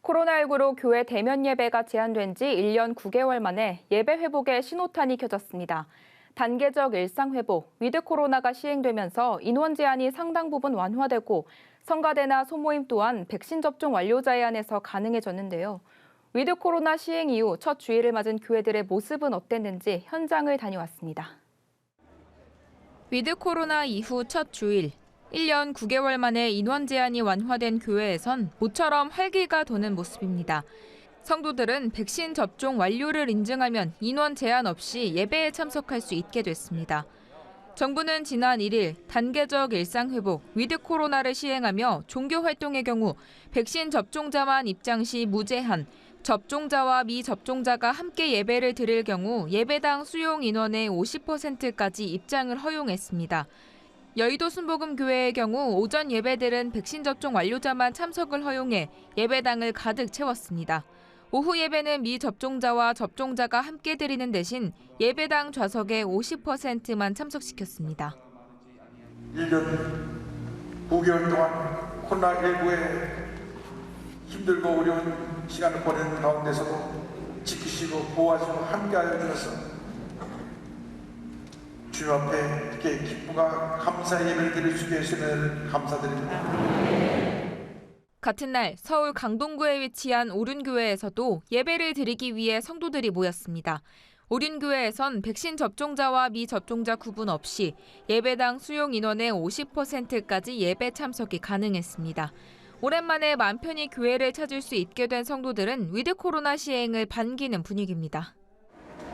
코로나19로 교회 대면 예배가 제한된 지 1년 9개월 만에 예배 회복의 신호탄이 켜졌습니다. 단계적 일상 회복, 위드 코로나가 시행되면서 인원 제한이 상당 부분 완화되고 성가대나 소모임 또한 백신 접종 완료자에 한해서 가능해졌는데요. 위드 코로나 시행 이후 첫 주일을 맞은 교회들의 모습은 어땠는지 현장을 다녀왔습니다. 위드 코로나 이후 첫 주일. 1년 9개월 만에 인원 제한이 완화된 교회에선 모처럼 활기가 도는 모습입니다. 성도들은 백신 접종 완료를 인증하면 인원 제한 없이 예배에 참석할 수 있게 됐습니다. 정부는 지난 1일 단계적 일상 회복, 위드 코로나를 시행하며 종교 활동의 경우 백신 접종자만 입장 시 무제한, 접종자와 미접종자가 함께 예배를 드릴 경우 예배당 수용 인원의 50%까지 입장을 허용했습니다. 여의도 순복음교회의 경우 오전 예배들은 백신 접종 완료자만 참석을 허용해 예배당을 가득 채웠습니다. 오후 예배는 미접종자와 접종자가 함께 드리는 대신 예배당 좌석의 50%만 참석시켰습니다. 1년 9개월 동안 코로나19에 힘들고 어려운 시간을 보내는 가운데서도 지키시고 보호하시고 함께하여 주셔서 주님 앞에 이렇게 기쁨과 감사의 예배를 드릴 수 계시는 감사드립니다. 같은 날 서울 강동구에 위치한 오륜교회에서도 예배를 드리기 위해 성도들이 모였습니다. 오륜교회에선 백신 접종자와 미접종자 구분 없이 예배당 수용 인원의 50%까지 예배 참석이 가능했습니다. 오랜만에 맘 편히 교회를 찾을 수 있게 된 성도들은 위드 코로나 시행을 반기는 분위기입니다.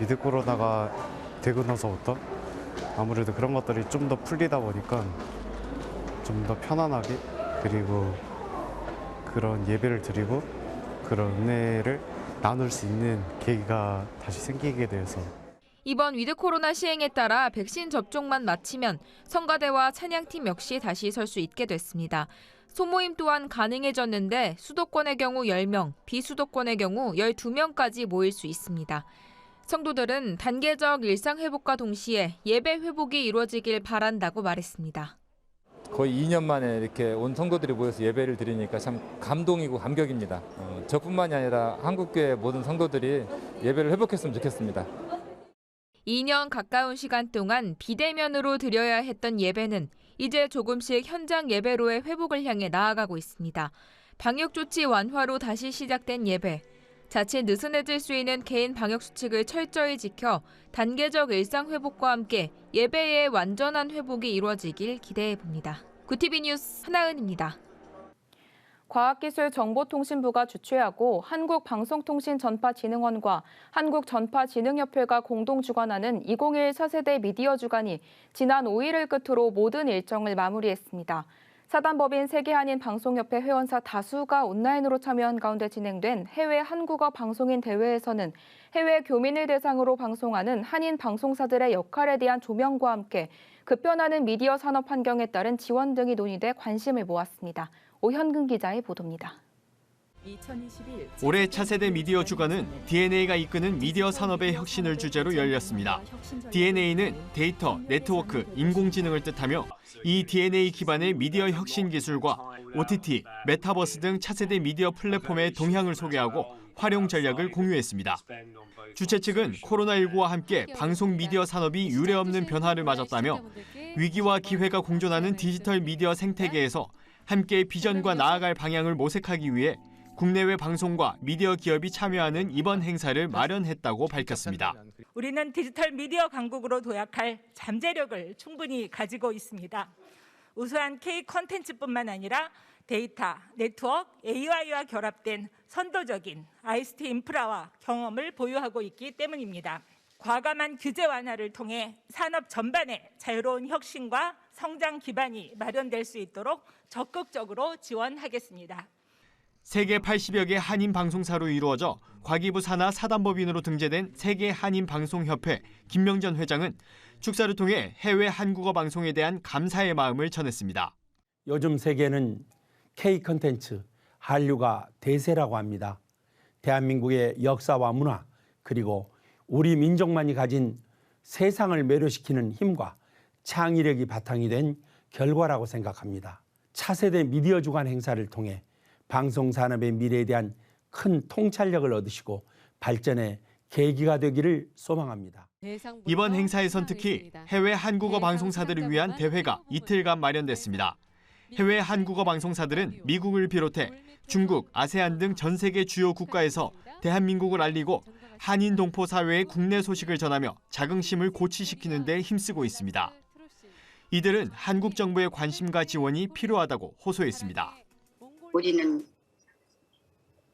위드 코로나가 되고 나서부터 아무래도 그런 것들이 좀 더 풀리다 보니까 좀 더 편안하게 그리고 그런 예배를 드리고 그런 은혜를 나눌 수 있는 계기가 다시 생기게 돼서 이번 위드 코로나 시행에 따라 백신 접종만 마치면 성가대와 찬양팀 역시 다시 설 수 있게 됐습니다. 소모임 또한 가능해졌는데 수도권의 경우 10명, 비수도권의 경우 12명까지 모일 수 있습니다. 성도들은 단계적 일상 회복과 동시에 예배 회복이 이루어지길 바란다고 말했습니다. 거의 2년 만에 이렇게 온 성도들이 모여서 예배를 드리니까 참 감동이고 감격입니다. 저뿐만이 아니라 한국교회 모든 성도들이 예배를 회복했으면 좋겠습니다. 2년 가까운 시간 동안 비대면으로 드려야 했던 예배는 이제 조금씩 현장 예배로의 회복을 향해 나아가고 있습니다. 방역 조치 완화로 다시 시작된 예배. 자칫 느슨해질 수 있는 개인 방역 수칙을 철저히 지켜 단계적 일상 회복과 함께 예배의 완전한 회복이 이루어지길 기대해 봅니다. 구티비 뉴스 하나은입니다. 과학기술정보통신부가 주최하고 한국방송통신전파진흥원과 한국전파진흥협회가 공동 주관하는 2021 차세대 미디어 주간이 지난 5일을 끝으로 모든 일정을 마무리했습니다. 사단법인 세계한인방송협회 회원사 다수가 온라인으로 참여한 가운데 진행된 해외 한국어 방송인 대회에서는 해외 교민을 대상으로 방송하는 한인 방송사들의 역할에 대한 조명과 함께 급변하는 미디어 산업 환경에 따른 지원 등이 논의돼 관심을 모았습니다. 오현근 기자의 보도입니다. 올해 차세대 미디어 주간은 DNA가 이끄는 미디어 산업의 혁신을 주제로 열렸습니다. DNA는 데이터, 네트워크, 인공지능을 뜻하며 이 DNA 기반의 미디어 혁신 기술과 OTT, 메타버스 등 차세대 미디어 플랫폼의 동향을 소개하고 활용 전략을 공유했습니다. 주최 측은 코로나19와 함께 방송 미디어 산업이 유례없는 변화를 맞았다며 위기와 기회가 공존하는 디지털 미디어 생태계에서 함께 비전과 나아갈 방향을 모색하기 위해 국내외 방송과 미디어 기업이 참여하는 이번 행사를 마련했다고 밝혔습니다. 우리는 디지털 미디어 강국으로 도약할 잠재력을 충분히 가지고 있습니다. 우수한 K 콘텐츠뿐만 아니라 데이터, 네트워크, AI와 결합된 선도적인 ICT 인프라와 경험을 보유하고 있기 때문입니다. 과감한 규제 완화를 통해 산업 전반의 자유로운 혁신과 성장 기반이 마련될 수 있도록 적극적으로 지원하겠습니다. 세계 80여 개 한인 방송사로 이루어져 과기부 산하 사단법인으로 등재된 세계 한인 방송협회 김명전 회장은 축사를 통해 해외 한국어 방송에 대한 감사의 마음을 전했습니다. 요즘 세계는 K 콘텐츠, 한류가 대세라고 합니다. 대한민국의 역사와 문화 그리고 우리 민족만이 가진 세상을 매료시키는 힘과 창의력이 바탕이 된 결과라고 생각합니다. 차세대 미디어 주간 행사를 통해 방송산업의 미래에 대한 큰 통찰력을 얻으시고 발전의 계기가 되기를 소망합니다. 이번 행사에선 특히 해외 한국어 방송사들을 위한 대회가 이틀간 마련됐습니다. 해외 한국어 방송사들은 미국을 비롯해 중국, 아세안 등 전 세계 주요 국가에서 대한민국을 알리고 한인 동포 사회의 국내 소식을 전하며 자긍심을 고취시키는 데 힘쓰고 있습니다. 이들은 한국 정부의 관심과 지원이 필요하다고 호소했습니다. 우리는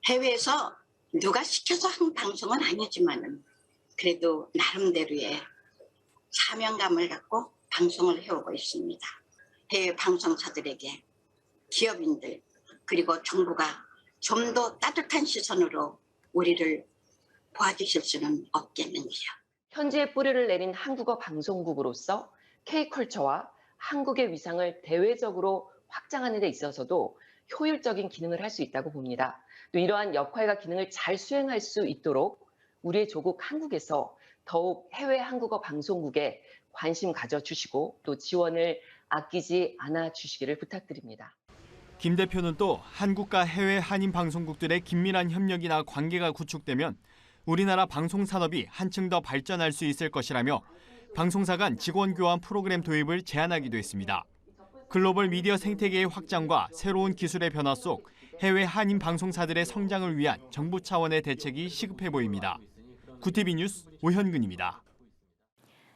해외에서 누가 시켜서 한 방송은 아니지만은 그래도 나름대로의 사명감을 갖고 방송을 해오고 있습니다. 해외 방송사들에게 기업인들 그리고 정부가 좀 더 따뜻한 시선으로 우리를 봐주실 수는 없겠는지요. 현지에 뿌리를 내린 한국어 방송국으로서 K컬처와 한국의 위상을 대외적으로 확장하는 데 있어서도 효율적인 기능을 할 수 있다고 봅니다. 또 이러한 역할과 기능을 잘 수행할 수 있도록 우리의 조국 한국에서 더욱 해외 한국어 방송국에 관심 가져주시고 또 지원을 아끼지 않아 주시기를 부탁드립니다. 김 대표는 또 한국과 해외 한인 방송국들의 긴밀한 협력이나 관계가 구축되면 우리나라 방송 산업이 한층 더 발전할 수 있을 것이라며 방송사 간 직원 교환 프로그램 도입을 제안하기도 했습니다. 글로벌 미디어 생태계의 확장과 새로운 기술의 변화 속 해외 한인 방송사들의 성장을 위한 정부 차원의 대책이 시급해 보입니다. 구티비 뉴스 오현근입니다.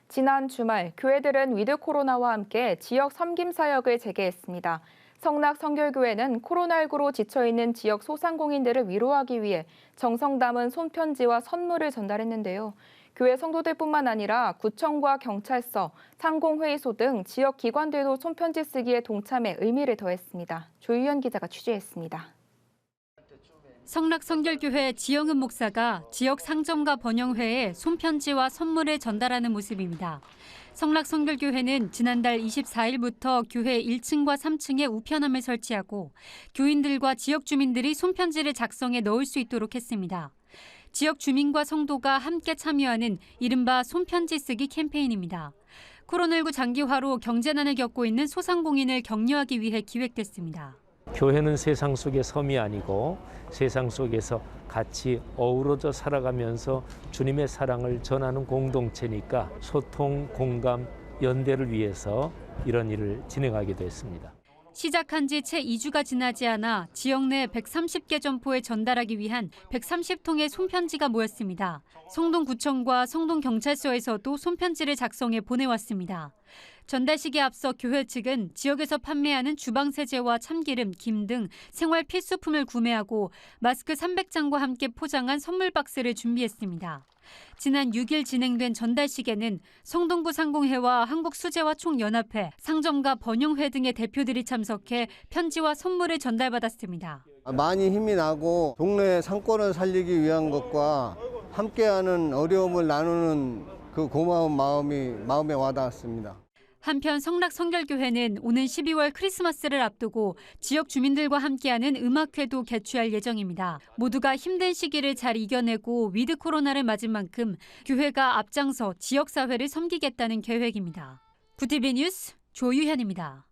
지난 주말 교회들은 위드 코로나와 함께 지역 섬김 사역을 재개했습니다. 성낙 성결교회는 코로나19로 지쳐있는 지역 소상공인들을 위로하기 위해 정성 담은 손편지와 선물을 전달했는데요. 교회 성도들뿐만 아니라 구청과 경찰서, 상공회의소 등 지역 기관들도 손편지 쓰기에 동참해 의미를 더했습니다. 조유연 기자가 취재했습니다. 성낙 성결교회 지영은 목사가 지역 상점과 번영회에 손편지와 선물을 전달하는 모습입니다. 성낙 성결교회는 지난달 24일부터 교회 1층과 3층에 우편함을 설치하고 교인들과 지역 주민들이 손편지를 작성해 넣을 수 있도록 했습니다. 지역 주민과 성도가 함께 참여하는 이른바 손편지 쓰기 캠페인입니다. 코로나19 장기화로 경제난을 겪고 있는 소상공인을 격려하기 위해 기획됐습니다. 교회는 세상 속의 섬이 아니고 세상 속에서 같이 어우러져 살아가면서 주님의 사랑을 전하는 공동체니까 소통, 공감, 연대를 위해서 이런 일을 진행하게 됐습니다. 시작한 지 채 2주가 지나지 않아 지역 내 130개 점포에 전달하기 위한 130통의 손편지가 모였습니다. 성동구청과 성동경찰서에서도 손편지를 작성해 보내왔습니다. 전달식에 앞서 교회 측은 지역에서 판매하는 주방세제와 참기름, 김 등 생활 필수품을 구매하고 마스크 300장과 함께 포장한 선물 박스를 준비했습니다. 지난 6일 진행된 전달식에는 성동구 상공회와 한국수제화 총연합회, 상점가 번영회 등의 대표들이 참석해 편지와 선물을 전달받았습니다. 많이 힘이 나고 동네 상권을 살리기 위한 것과 함께하는 어려움을 나누는 그 고마운 마음에 와닿았습니다. 한편 성낙 성결교회는 오는 12월 크리스마스를 앞두고 지역 주민들과 함께하는 음악회도 개최할 예정입니다. 모두가 힘든 시기를 잘 이겨내고 위드 코로나를 맞은 만큼 교회가 앞장서 지역사회를 섬기겠다는 계획입니다. 구티비 뉴스 조유현입니다.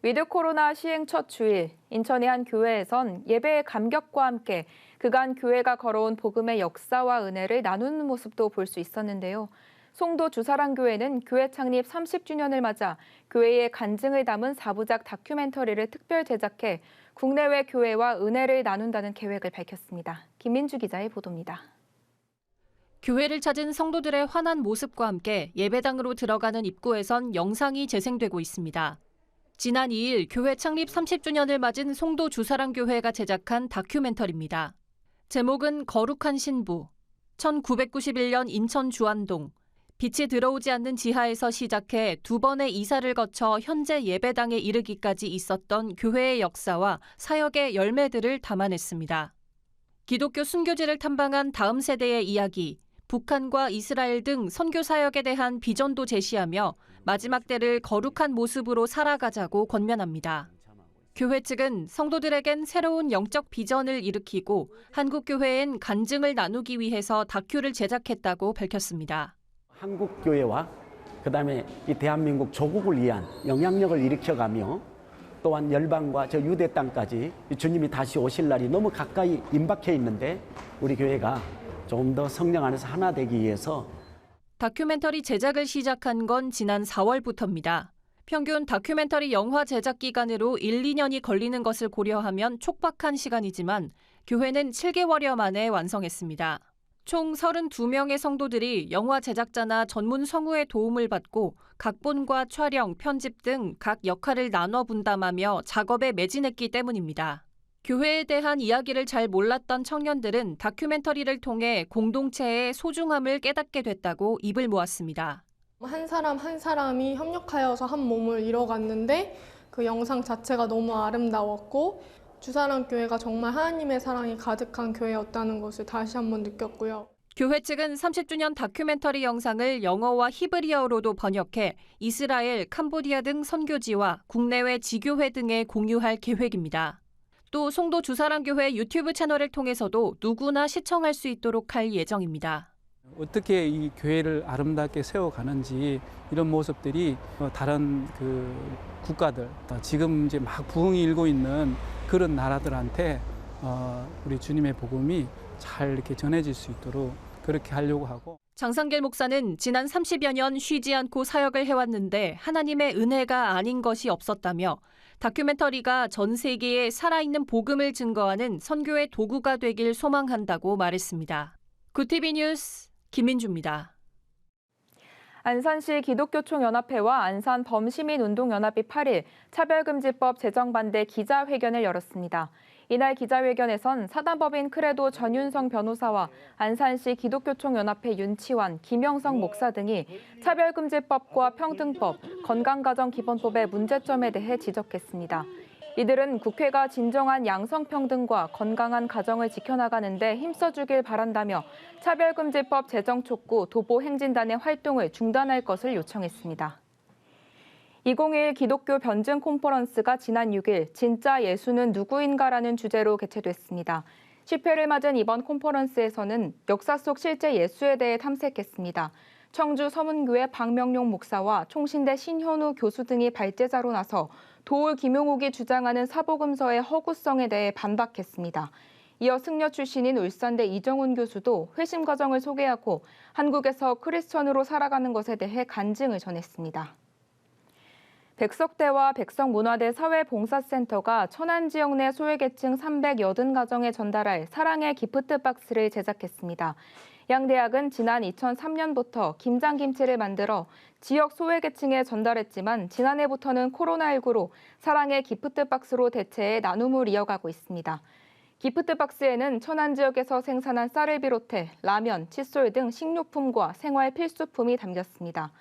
위드 코로나 시행 첫 주일, 인천의 한 교회에선 예배의 감격과 함께 그간 교회가 걸어온 복음의 역사와 은혜를 나누는 모습도 볼 수 있었는데요. 송도 주사랑교회는 교회 창립 30주년을 맞아 교회의 간증을 담은 4부작 다큐멘터리를 특별 제작해 국내외 교회와 은혜를 나눈다는 계획을 밝혔습니다. 김민주 기자의 보도입니다. 교회를 찾은 성도들의 환한 모습과 함께 예배당으로 들어가는 입구에선 영상이 재생되고 있습니다. 지난 2일 교회 창립 30주년을 맞은 송도 주사랑교회가 제작한 다큐멘터리입니다. 제목은 거룩한 신부, 1991년 인천 주안동, 빛이 들어오지 않는 지하에서 시작해 2번의 이사를 거쳐 현재 예배당에 이르기까지 있었던 교회의 역사와 사역의 열매들을 담아냈습니다. 기독교 순교지를 탐방한 다음 세대의 이야기, 북한과 이스라엘 등 선교 사역에 대한 비전도 제시하며 마지막 때를 거룩한 모습으로 살아가자고 권면합니다. 교회 측은 성도들에겐 새로운 영적 비전을 일으키고 한국교회엔 간증을 나누기 위해서 다큐를 제작했다고 밝혔습니다. 한국교회와 그다음에 이 대한민국 조국을 위한 영향력을 일으켜가며 또한 열방과 저 유대 땅까지 주님이 다시 오실 날이 너무 가까이 임박해 있는데 우리 교회가 좀 더 성령 안에서 하나 되기 위해서 다큐멘터리 제작을 시작한 건 지난 4월부터입니다. 평균 다큐멘터리 영화 제작 기간으로 1, 2년이 걸리는 것을 고려하면 촉박한 시간이지만 교회는 7개월여 만에 완성했습니다. 총 32명의 성도들이 영화 제작자나 전문 성우의 도움을 받고 각본과 촬영, 편집 등 각 역할을 나눠 분담하며 작업에 매진했기 때문입니다. 교회에 대한 이야기를 잘 몰랐던 청년들은 다큐멘터리를 통해 공동체의 소중함을 깨닫게 됐다고 입을 모았습니다. 한 사람 한 사람이 협력하여서 한 몸을 이뤄갔는데 그 영상 자체가 너무 아름다웠고 주사랑교회가 정말 하나님의 사랑이 가득한 교회였다는 것을 다시 한번 느꼈고요. 교회 측은 30주년 다큐멘터리 영상을 영어와 히브리어로도 번역해 이스라엘, 캄보디아 등 선교지와 국내외 지교회 등에 공유할 계획입니다. 또 송도 주사랑교회 유튜브 채널을 통해서도 누구나 시청할 수 있도록 할 예정입니다. 어떻게 이 교회를 아름답게 세워가는지 이런 모습들이 다른 국가들, 지금 이제 막 부흥이 일고 있는 그런 나라들한테 우리 주님의 복음이 잘 이렇게 전해질 수 있도록 그렇게 하려고 하고. 장상길 목사는 지난 30여 년 쉬지 않고 사역을 해왔는데 하나님의 은혜가 아닌 것이 없었다며 다큐멘터리가 전 세계에 살아있는 복음을 증거하는 선교의 도구가 되길 소망한다고 말했습니다. 구TV 뉴스 김민주입니다. 안산시 기독교총연합회와 안산범시민운동연합이 8일 차별금지법 제정 반대 기자회견을 열었습니다. 이날 기자회견에선 사단법인 크레도 전윤성 변호사와 안산시 기독교총연합회 윤치환, 김영성 목사 등이 차별금지법과 평등법, 건강가정기본법의 문제점에 대해 지적했습니다. 이들은 국회가 진정한 양성평등과 건강한 가정을 지켜나가는 데 힘써주길 바란다며 차별금지법 제정 촉구 도보행진단의 활동을 중단할 것을 요청했습니다. 2021 기독교 변증 콘퍼런스가 지난 6일 진짜 예수는 누구인가라는 주제로 개최됐습니다. 10회를 맞은 이번 콘퍼런스에서는 역사 속 실제 예수에 대해 탐색했습니다. 청주 서문교회 박명용 목사와 총신대 신현우 교수 등이 발제자로 나서 도울 김용옥이 주장하는 사복음서의 허구성에 대해 반박했습니다. 이어 승려 출신인 울산대 이정훈 교수도 회심 과정을 소개하고 한국에서 크리스천으로 살아가는 것에 대해 간증을 전했습니다. 백석대와 백석문화대 사회봉사센터가 천안 지역 내 소외계층 380가정에 전달할 사랑의 기프트 박스를 제작했습니다. 양 대학은 지난 2003년부터 김장김치를 만들어 지역 소외계층에 전달했지만 지난해부터는 코로나19로 사랑의 기프트 박스로 대체해 나눔을 이어가고 있습니다. 기프트 박스에는 천안 지역에서 생산한 쌀을 비롯해 라면, 칫솔 등 식료품과 생활 필수품이 담겼습니다.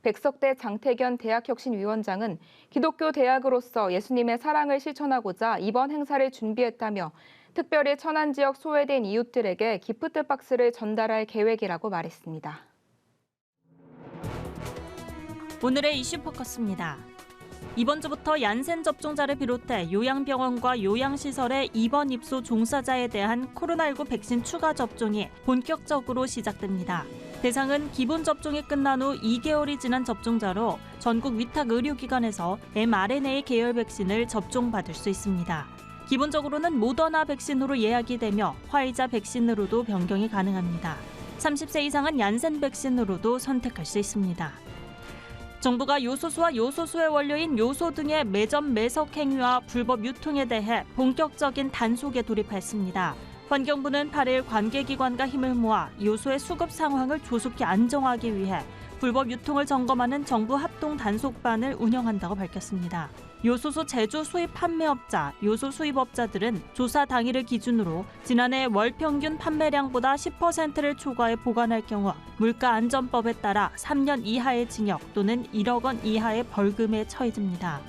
백석대 장태견 대학혁신위원장은 기독교 대학으로서 예수님의 사랑을 실천하고자 이번 행사를 준비했다며 특별히 천안 지역 소외된 이웃들에게 기프트 박스를 전달할 계획이라고 말했습니다. 오늘의 이슈 포커스입니다. 이번 주부터 얀센 접종자를 비롯해 요양병원과 요양시설의 입원 입소 종사자에 대한 코로나19 백신 추가 접종이 본격적으로 시작됩니다. 대상은 기본 접종이 끝난 후 2개월이 지난 접종자로 전국 위탁 의료기관에서 mRNA 계열 백신을 접종받을 수 있습니다. 기본적으로는 모더나 백신으로 예약이 되며 화이자 백신으로도 변경이 가능합니다. 30세 이상은 얀센 백신으로도 선택할 수 있습니다. 정부가 요소수와 요소수의 원료인 요소 등의 매점 매석 행위와 불법 유통에 대해 본격적인 단속에 돌입했습니다. 환경부는 8일 관계기관과 힘을 모아 요소의 수급 상황을 조속히 안정하기 위해 불법 유통을 점검하는 정부 합동 단속반을 운영한다고 밝혔습니다. 요소수 제조 수입 판매업자, 요소 수입업자들은 조사 당일을 기준으로 지난해 월 평균 판매량보다 10%를 초과해 보관할 경우 물가안전법에 따라 3년 이하의 징역 또는 1억 원 이하의 벌금에 처해집니다.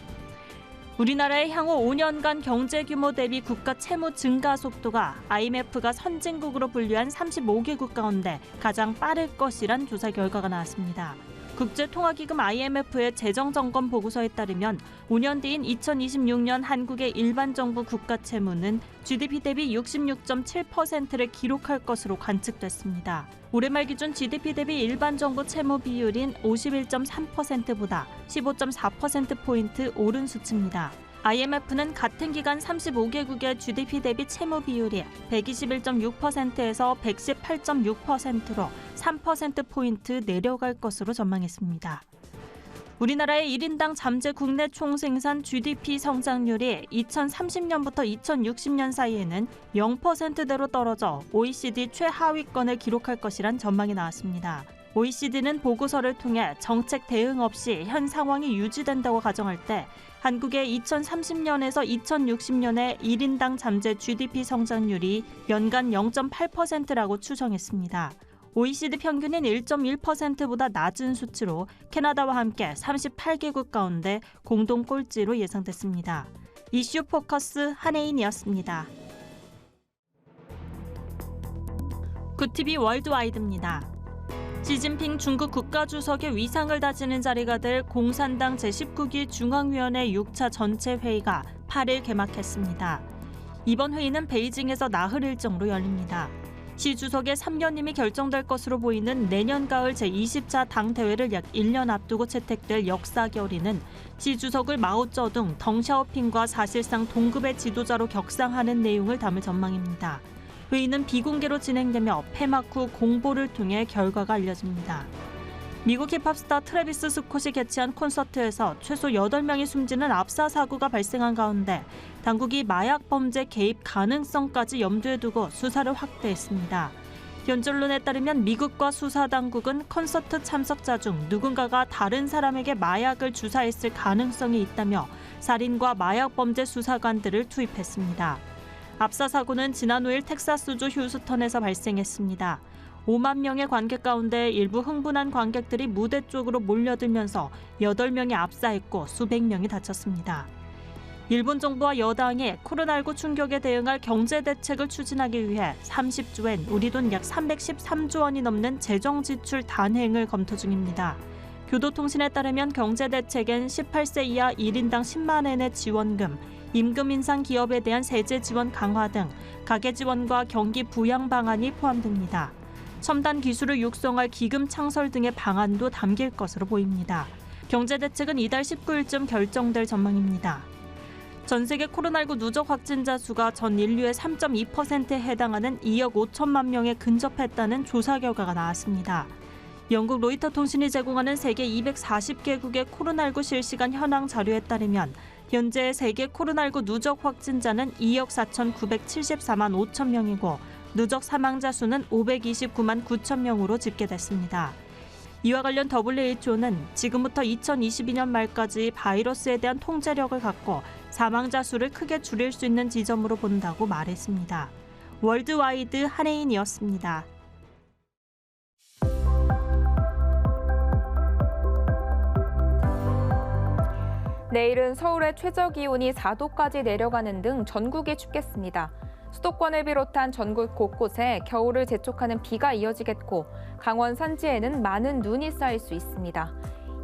우리나라의 향후 5년간 경제 규모 대비 국가 채무 증가 속도가 IMF가 선진국으로 분류한 35개국 가운데 가장 빠를 것이란 조사 결과가 나왔습니다. 국제통화기금 IMF의 재정점검 보고서에 따르면 5년 뒤인 2026년 한국의 일반 정부 국가 채무는 GDP 대비 66.7%를 기록할 것으로 관측됐습니다. 올해 말 기준 GDP 대비 일반 정부 채무 비율인 51.3%보다 15.4%포인트 오른 수치입니다. IMF는 같은 기간 35개국의 GDP 대비 채무 비율이 121.6%에서 118.6%로 3%포인트 내려갈 것으로 전망했습니다. 우리나라의 1인당 잠재 국내 총생산 GDP 성장률이 2030년부터 2060년 사이에는 0%대로 떨어져 OECD 최하위권을 기록할 것이란 전망이 나왔습니다. OECD는 보고서를 통해 정책 대응 없이 현 상황이 유지된다고 가정할 때 한국의 2030년에서 2060년의 1인당 잠재 GDP 성장률이 연간 0.8%라고 추정했습니다. OECD 평균인 1.1%보다 낮은 수치로 캐나다와 함께 38개국 가운데 공동 꼴찌로 예상됐습니다. 이슈 포커스 한혜인이었습니다. 굿TV 월드와이드입니다. 시진핑 중국 국가주석의 위상을 다지는 자리가 될 공산당 제19기 중앙위원회 6차 전체 회의가 8일 개막했습니다. 이번 회의는 베이징에서 나흘 일정으로 열립니다. 시 주석의 3년임이 결정될 것으로 보이는 내년 가을 제20차 당대회를 약 1년 앞두고 채택될 역사 결의는 시 주석을 마오쩌둥, 덩샤오핑과 사실상 동급의 지도자로 격상하는 내용을 담을 전망입니다. 회의는 비공개로 진행되며 폐막 후 공보를 통해 결과가 알려집니다. 미국 힙합 스타 트래비스 스콧이 개최한 콘서트에서 최소 8명이 숨지는 압사 사고가 발생한 가운데 당국이 마약 범죄 개입 가능성까지 염두에 두고 수사를 확대했습니다. 현지 언론에 따르면 미국과 수사당국은 콘서트 참석자 중 누군가가 다른 사람에게 마약을 주사했을 가능성이 있다며 살인과 마약 범죄 수사관들을 투입했습니다. 압사 사고는 지난 5일 텍사스주 휴스턴에서 발생했습니다. 5만 명의 관객 가운데 일부 흥분한 관객들이 무대 쪽으로 몰려들면서 8명이 압사했고 수백 명이 다쳤습니다. 일본 정부와 여당이 코로나19 충격에 대응할 경제 대책을 추진하기 위해 30조엔 우리 돈 약 313조 원이 넘는 재정 지출 단행을 검토 중입니다. 교도통신에 따르면 경제 대책엔 18세 이하 1인당 10만 엔의 지원금, 임금 인상 기업에 대한 세제 지원 강화 등 가계 지원과 경기 부양 방안이 포함됩니다. 첨단 기술을 육성할 기금 창설 등의 방안도 담길 것으로 보입니다. 경제대책은 이달 19일쯤 결정될 전망입니다. 전 세계 코로나19 누적 확진자 수가 전 인류의 3.2%에 해당하는 2억 5천만 명에 근접했다는 조사 결과가 나왔습니다. 영국 로이터 통신이 제공하는 세계 240개국의 코로나19 실시간 현황 자료에 따르면 현재 세계 코로나19 누적 확진자는 2억 4,974만 5천 명이고 누적 사망자 수는 529만 9천 명으로 집계됐습니다. 이와 관련 WHO는 지금부터 2022년 말까지 바이러스에 대한 통제력을 갖고 사망자 수를 크게 줄일 수 있는 지점으로 본다고 말했습니다. 월드와이드 한혜인이었습니다. 내일은 서울의 최저기온이 4도까지 내려가는 등 전국이 춥겠습니다. 수도권을 비롯한 전국 곳곳에 겨울을 재촉하는 비가 이어지겠고 강원 산지에는 많은 눈이 쌓일 수 있습니다.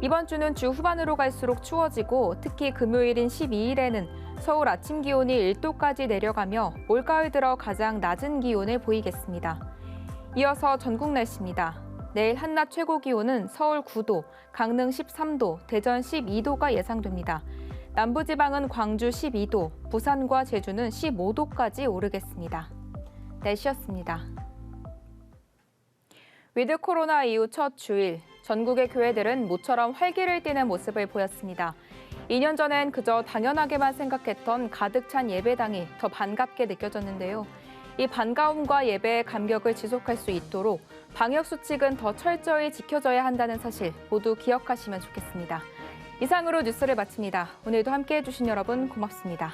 이번 주는 주 후반으로 갈수록 추워지고 특히 금요일인 12일에는 서울 아침 기온이 1도까지 내려가며 올가을 들어 가장 낮은 기온을 보이겠습니다. 이어서 전국 날씨입니다. 내일 한낮 최고 기온은 서울 9도, 강릉 13도, 대전 12도가 예상됩니다. 남부지방은 광주 12도, 부산과 제주는 15도까지 오르겠습니다. 날씨였습니다. 위드 코로나 이후 첫 주일, 전국의 교회들은 모처럼 활기를 띠는 모습을 보였습니다. 2년 전엔 그저 당연하게만 생각했던 가득 찬 예배당이 더 반갑게 느껴졌는데요. 이 반가움과 예배의 감격을 지속할 수 있도록 방역수칙은 더 철저히 지켜져야 한다는 사실 모두 기억하시면 좋겠습니다. 이상으로 뉴스를 마칩니다. 오늘도 함께해 주신 여러분 고맙습니다.